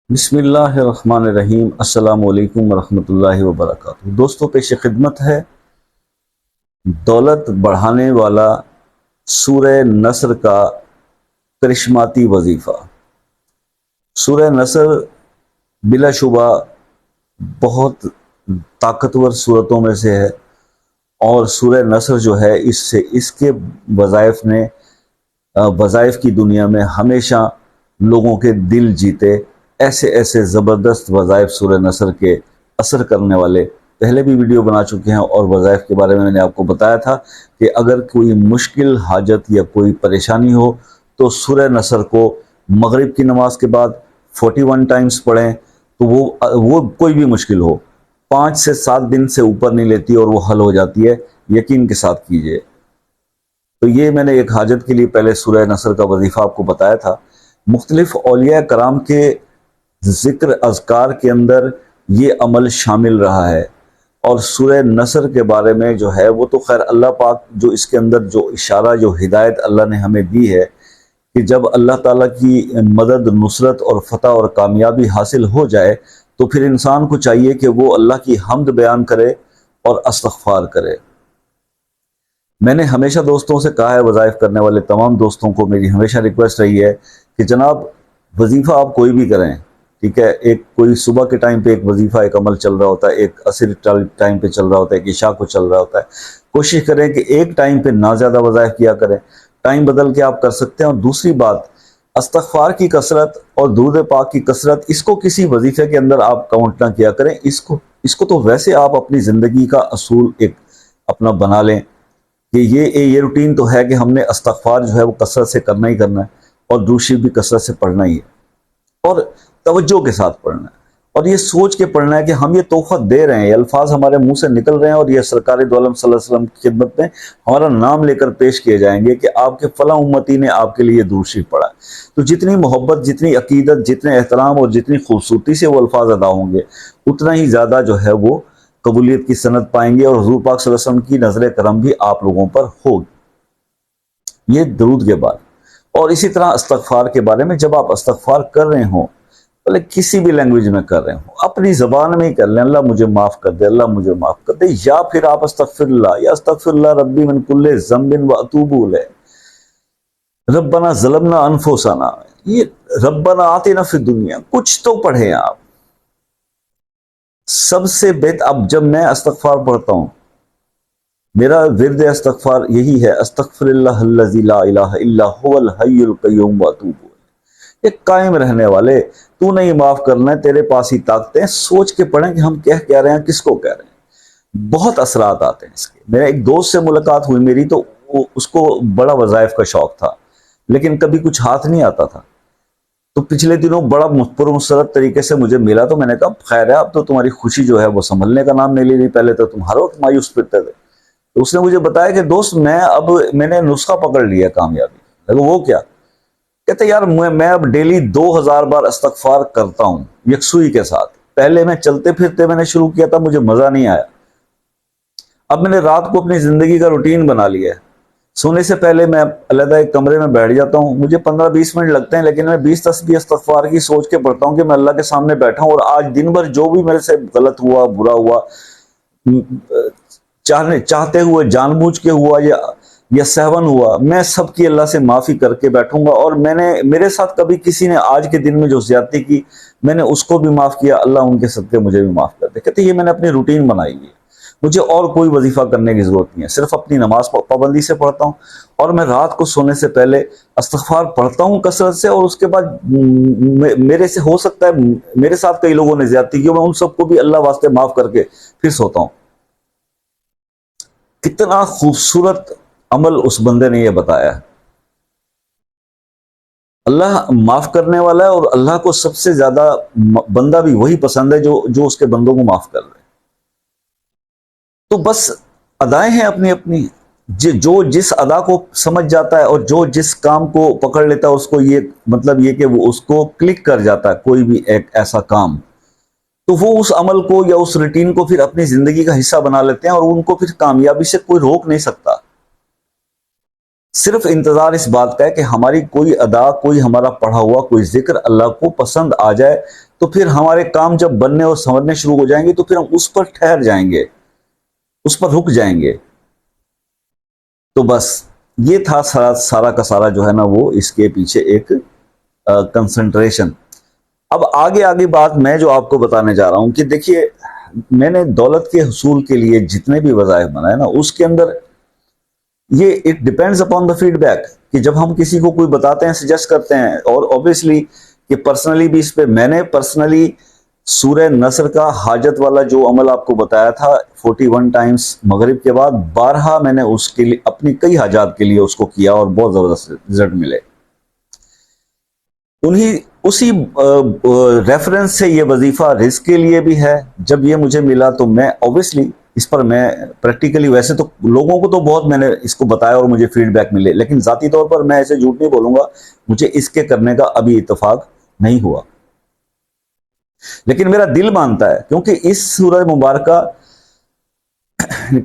بسم اللہ الرحمن الرحیم۔ السلام علیکم ورحمۃ اللہ وبرکاتہ۔ دوستوں، پیش خدمت ہے دولت بڑھانے والا سورہ نصر کا کرشماتی وظیفہ۔ سورہ نصر بلا شبہ بہت طاقتور صورتوں میں سے ہے، اور سورہ نصر جو ہے اس کے وظائف کی دنیا میں ہمیشہ لوگوں کے دل جیتے۔ ایسے ایسے زبردست وظائف سورہ نصر کے اثر کرنے والے پہلے بھی ویڈیو بنا چکے ہیں، اور وظائف کے بارے میں نے آپ کو بتایا تھا کہ اگر کوئی مشکل حاجت یا کوئی پریشانی ہو تو سورہ نصر کو مغرب کی نماز کے بعد 41 ٹائمز پڑھیں تو وہ کوئی بھی مشکل ہو 5 سے 7 دن سے اوپر نہیں لیتی اور وہ حل ہو جاتی ہے۔ یقین کے ساتھ کیجئے۔ تو یہ میں نے ایک حاجت کے لیے پہلے سورہ نصر کا وظیفہ آپ کو بتایا تھا۔ مختلف اولیاء کرام کے ذکر اذکار کے اندر یہ عمل شامل رہا ہے، اور سورہ نصر کے بارے میں جو ہے وہ تو خیر اللہ پاک جو اس کے اندر جو اشارہ جو ہدایت اللہ نے ہمیں دی ہے کہ جب اللہ تعالیٰ کی مدد، نصرت اور فتح اور کامیابی حاصل ہو جائے تو پھر انسان کو چاہیے کہ وہ اللہ کی حمد بیان کرے اور استغفار کرے۔ میں نے ہمیشہ دوستوں سے کہا ہے، وظائف کرنے والے تمام دوستوں کو میری ہمیشہ ریکویسٹ رہی ہے کہ جناب وظیفہ آپ کوئی بھی کریں، ٹھیک ہے، ایک کوئی صبح کے ٹائم پہ ایک وظیفہ ایک عمل چل رہا ہوتا ہے، ایک عصر ٹائم پہ چل رہا ہوتا ہے، ایک عشاء کو چل رہا ہوتا ہے۔ کوشش کریں کہ ایک ٹائم پہ نہ زیادہ وظائف کیا کریں، ٹائم بدل کے آپ کر سکتے ہیں۔ اور دوسری بات، استغفار کی کثرت اور درود پاک کی کثرت، اس کو کسی وظیفے کے اندر آپ کاؤنٹ نہ کیا کریں، اس کو تو ویسے آپ اپنی زندگی کا اصول ایک اپنا بنا لیں کہ یہ روٹین تو ہے کہ ہم نے استغفار جو ہے وہ کثرت سے کرنا ہی کرنا ہے، اور درود شریف بھی کثرت سے پڑھنا ہی ہے، اور توجہ کے ساتھ پڑھنا ہے، اور یہ سوچ کے پڑھنا ہے کہ ہم یہ تحفہ دے رہے ہیں، یہ الفاظ ہمارے منہ سے نکل رہے ہیں، اور یہ سرکار دو عالم صلی اللہ علیہ وسلم کی خدمت میں ہمارا نام لے کر پیش کیے جائیں گے کہ آپ کے فلاں امتی نے آپ کے لیے درود شریف پڑھا ہے۔ تو جتنی محبت، جتنی عقیدت، جتنے احترام اور جتنی خوبصورتی سے وہ الفاظ ادا ہوں گے، اتنا ہی زیادہ جو ہے وہ قبولیت کی سند پائیں گے، اور حضور پاک صلی اللہ علیہ وسلم کی نظر کرم بھی آپ لوگوں پر ہوگی۔ یہ درود کے بعد، اور اسی طرح استغفار کے بارے میں، جب آپ استغفار کر رہے ہوں، بھلے کسی بھی لینگویج میں کر رہے ہوں، اپنی زبان میں ہی کر لیں، اللہ مجھے معاف کر دے، اللہ مجھے معاف کر دے، یا پھر آپ استغفر اللہ، یا استغفر اللہ ربی من کل ذنب واتوب الیہ، ربنا ظلمنا انفسنا، یہ ربنا آتنا فی الدنیا، کچھ تو پڑھیں آپ۔ سب سے بہتر، اب جب میں استغفار پڑھتا ہوں، میرا ورد استغفار یہی ہے، استغفر اللہ الذی لا الہ الا هو الحی القیوم واتوب الیہ۔ یہ قائم رہنے والے، تو نہیں معاف کرنا ہے، تیرے پاس ہی طاقتیں۔ سوچ کے پڑھیں کہ ہم کہہ رہے ہیں، کس کو کہہ رہے ہیں۔ بہت اثرات آتے ہیں اس کے۔ میرے ایک دوست سے ملاقات ہوئی میری، تو اس کو بڑا وظائف کا شوق تھا، لیکن کبھی کچھ ہاتھ نہیں آتا تھا۔ تو پچھلے دنوں بڑا پرمسرت طریقے سے مجھے ملا، تو میں نے کہا خیر ہے، اب تو تمہاری خوشی جو ہے وہ سنبھلنے کا نام نہیں لے رہی، پہلے تو تم ہر وقت مایوس پھرتے تھے۔ تو اس نے مجھے بتایا کہ دوست میں نے نسخہ پکڑ لیا کامیابی۔ وہ کیا؟ کہتے یار میں اب ڈیلی 2000 بار استغفار کرتا ہوں یکسوئی کے ساتھ۔ پہلے میں چلتے پھرتے میں نے شروع کیا تھا، مجھے مزہ نہیں آیا۔ اب میں نے رات کو اپنی زندگی کا روٹین بنا لیا ہے، سونے سے پہلے میں علیحدہ ایک کمرے میں بیٹھ جاتا ہوں، مجھے 15-20 منٹ لگتے ہیں، لیکن میں 20 تسبیح استغفار کی سوچ کے پڑھتا ہوں کہ میں اللہ کے سامنے بیٹھا ہوں، اور آج دن بھر جو بھی میرے سے غلط ہوا، برا ہوا، چاہتے ہوئے جان بوجھ کے ہوا یا سہون ہوا، میں سب کی اللہ سے معافی کر کے بیٹھوں گا۔ اور میرے ساتھ کبھی کسی نے آج کے دن میں جو زیادتی کی، میں نے اس کو بھی معاف کیا، اللہ ان کے صدقے مجھے بھی معاف کر دے۔ کہتے یہ میں نے اپنی روٹین بنائی ہے، مجھے اور کوئی وظیفہ کرنے کی ضرورت نہیں ہے، صرف اپنی نماز پابندی سے پڑھتا ہوں، اور میں رات کو سونے سے پہلے استغفار پڑھتا ہوں کثرت سے، اور اس کے بعد میرے سے ہو سکتا ہے میرے ساتھ کئی لوگوں نے زیادتی کی، میں ان سب کو بھی اللہ واسطے معاف کر کے پھر سوتا ہوں۔ کتنا خوبصورت عمل اس بندے نے یہ بتایا ہے۔ اللہ معاف کرنے والا ہے، اور اللہ کو سب سے زیادہ بندہ بھی وہی پسند ہے جو اس کے بندوں کو معاف کر رہے۔ تو بس ادائیں ہیں اپنی اپنی، جو جس ادا کو سمجھ جاتا ہے اور جو جس کام کو پکڑ لیتا ہے، اس کو یہ مطلب یہ کہ وہ اس کو کلک کر جاتا ہے کوئی بھی ایک ایسا کام، تو وہ اس عمل کو یا اس روٹین کو پھر اپنی زندگی کا حصہ بنا لیتے ہیں، اور ان کو پھر کامیابی سے کوئی روک نہیں سکتا۔ صرف انتظار اس بات کا ہے کہ ہماری کوئی ادا، کوئی ہمارا پڑھا ہوا کوئی ذکر اللہ کو پسند آ جائے، تو پھر ہمارے کام جب بننے اور سنورنے شروع ہو جائیں گے تو پھر ہم اس پر ٹھہر جائیں گے، اس پر رک جائیں گے۔ تو بس یہ تھا سارا کا سارا جو ہے نا وہ اس کے پیچھے ایک کنسنٹریشن۔ اب آگے بات میں جو آپ کو بتانے جا رہا ہوں کہ دیکھیے، میں نے دولت کے حصول کے لیے جتنے بھی وظائف بنائے نا، اس کے اندر یہ it depends upon the feedback, کہ جب ہم کسی کو کوئی بتاتے ہیں، سجیسٹ کرتے ہیں، اور اوبیسلی کہ پرسنلی بھی اس پہ میں نے پرسنلی سورہ نصر کا حاجت والا جو عمل آپ کو بتایا تھا 41 ٹائمز مغرب کے بعد، بارہا میں نے اس کے لیے اپنی کئی حاجات کے لیے اس کو کیا اور بہت زبردست رزلٹ ملے۔ اسی ریفرنس سے یہ وظیفہ رزق کے لیے بھی ہے۔ جب یہ مجھے ملا تو میں اوبیسلی اس پر میں پریکٹیکلی، ویسے تو لوگوں کو تو بہت میں نے اس کو بتایا اور مجھے فیڈ بیک ملے، لیکن ذاتی طور پر میں ایسے جھوٹ نہیں بولوں گا، مجھے اس کے کرنے کا ابھی اتفاق نہیں ہوا، لیکن میرا دل مانتا ہے، کیونکہ اس سورہ مبارکہ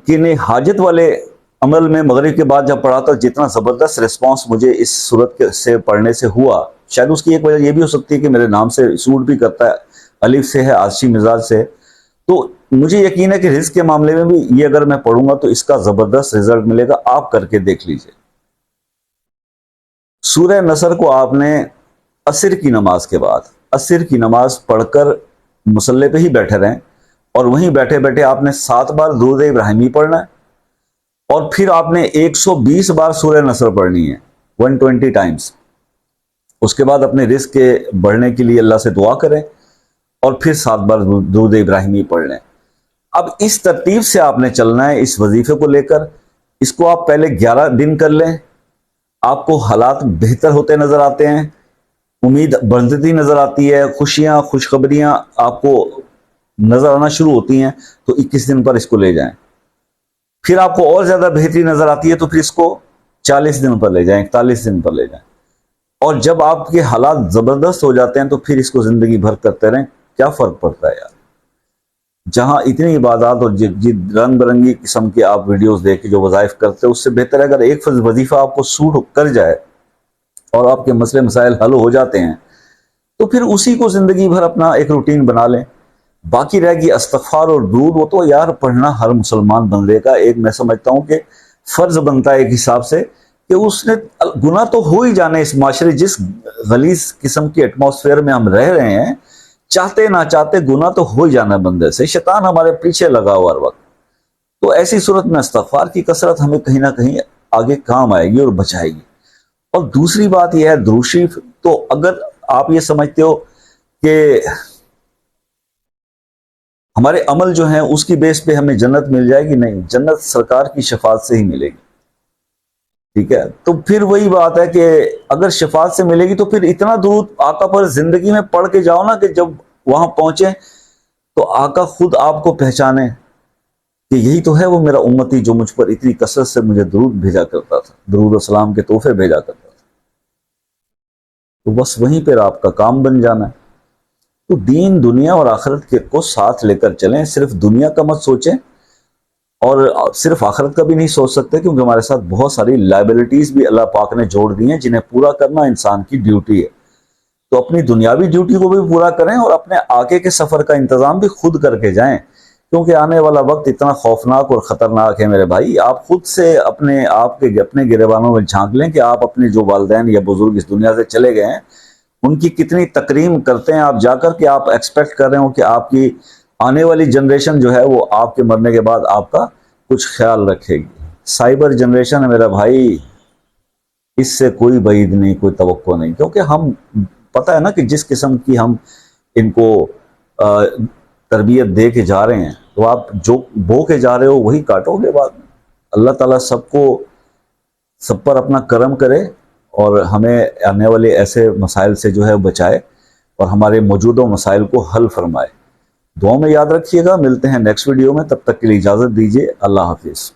کی حاجت والے عمل میں مغرب کے بعد جب پڑھا تو جتنا زبردست ریسپانس مجھے اس صورت سے پڑھنے سے ہوا، شاید اس کی ایک وجہ یہ بھی ہو سکتی ہے کہ میرے نام سے سوٹ بھی کرتا ہے، الف سے ہے، عاطشی مزاج سے، تو مجھے یقین ہے کہ رزق کے معاملے میں بھی یہ اگر میں پڑھوں گا تو اس کا زبردست رزلٹ ملے گا۔ آپ کر کے دیکھ لیجئے۔ سورہ نصر کو آپ نے عصر کی نماز کے بعد، عصر کی نماز پڑھ کر مصلی پہ ہی بیٹھے رہیں، اور وہیں بیٹھے بیٹھے آپ نے 7 بار درود ابراہیمی پڑھنا ہے، اور پھر آپ نے 120 بار سورہ نصر پڑھنی ہے، 120 ٹائمز۔ اس کے بعد اپنے رزق کے بڑھنے کے لیے اللہ سے دعا کریں، اور پھر 7 بار درود ابراہیمی پڑھ لیں۔ اب اس ترتیب سے آپ نے چلنا ہے اس وظیفے کو لے کر۔ اس کو آپ پہلے 11 دن کر لیں، آپ کو حالات بہتر ہوتے نظر آتے ہیں، امید بڑھتی نظر آتی ہے، خوشیاں خوشخبریاں آپ کو نظر آنا شروع ہوتی ہیں، تو 21 دن پر اس کو لے جائیں۔ پھر آپ کو اور زیادہ بہتری نظر آتی ہے تو پھر اس کو 40 دن پر لے جائیں، 41 دن پر لے جائیں، اور جب آپ کے حالات زبردست ہو جاتے ہیں تو پھر اس کو زندگی بھر کرتے رہیں۔ کیا فرق پڑتا ہے یار؟ جہاں اتنی عبادات اور رنگ برنگی قسم کے آپ ویڈیوز دیکھ کے جو وظائف کرتے ہیں، اس سے بہتر ہے اگر ایک وظیفہ آپ کو سوٹ کر جائے اور آپ کے مسئلے مسائل حل ہو جاتے ہیں تو پھر اسی کو زندگی بھر اپنا ایک روٹین بنا لیں۔ باقی رہ گئی استغفار اور درود، وہ تو یار پڑھنا ہر مسلمان بندے کا ایک، میں سمجھتا ہوں کہ فرض بنتا ہے ایک حساب سے، کہ اس نے گناہ تو ہو ہی جانے اس معاشرے، جس غلیظ قسم کی ایٹماسفیئر میں ہم رہ رہے ہیں، چاہتے نہ چاہتے گناہ تو ہو ہی جانا بندے سے، شیطان ہمارے پیچھے لگا ہوا ہر وقت۔ تو ایسی صورت میں استغفار کی کثرت ہمیں کہیں نہ کہیں آگے کام آئے گی اور بچائے گی۔ اور دوسری بات یہ ہے درود شریف، تو اگر آپ یہ سمجھتے ہو کہ ہمارے عمل جو ہیں اس کی بیس پہ ہمیں جنت مل جائے گی، نہیں، جنت سرکار کی شفاعت سے ہی ملے گی، ٹھیک ہے؟ تو پھر وہی بات ہے کہ اگر شفاعت سے ملے گی تو پھر اتنا درود آقا پر زندگی میں پڑھ کے جاؤ نا کہ جب وہاں پہنچے تو آقا خود آپ کو پہچانے کہ یہی تو ہے وہ میرا امتی جو مجھ پر اتنی کثرت سے مجھے درود بھیجا کرتا تھا، درود و سلام کے تحفے بھیجا کرتا تھا۔ تو بس وہیں پہ آپ کا کام بن جانا ہے۔ تو دین، دنیا اور آخرت کے کو ساتھ لے کر چلیں، صرف دنیا کا مت سوچیں اور صرف آخرت کا بھی نہیں سوچ سکتے، کیونکہ ہمارے ساتھ بہت ساری لائبلٹیز بھی اللہ پاک نے جوڑ دی ہیں جنہیں پورا کرنا انسان کی ڈیوٹی ہے۔ تو اپنی دنیاوی ڈیوٹی کو بھی پورا کریں اور اپنے آگے کے سفر کا انتظام بھی خود کر کے جائیں، کیونکہ آنے والا وقت اتنا خوفناک اور خطرناک ہے میرے بھائی۔ آپ خود سے اپنے گریبانوں میں جھانک لیں کہ آپ اپنے جو والدین یا بزرگ اس دنیا سے چلے گئے ہیں ان کی کتنی تکریم کرتے ہیں آپ جا کر، کہ آپ ایکسپیکٹ کر رہے ہو کہ آپ کی آنے والی جنریشن جو ہے وہ آپ کے مرنے کے بعد آپ کا کچھ خیال رکھے گی۔ سائبر جنریشن ہے میرا بھائی، اس سے کوئی بعید نہیں، کوئی توقع نہیں، کیونکہ ہم پتہ ہے نا کہ جس قسم کی ہم ان کو تربیت دے کے جا رہے ہیں، تو آپ جو بو کے جا رہے ہو وہی کاٹو گے بعد میں۔ اللہ تعالیٰ سب پر اپنا کرم کرے اور ہمیں آنے والے ایسے مسائل سے جو ہے بچائے اور ہمارے موجودہ مسائل کو حل فرمائے۔ دعاؤں میں یاد رکھیے گا، ملتے ہیں نیکسٹ ویڈیو میں، تب تک کے لیے اجازت دیجیے، اللہ حافظ۔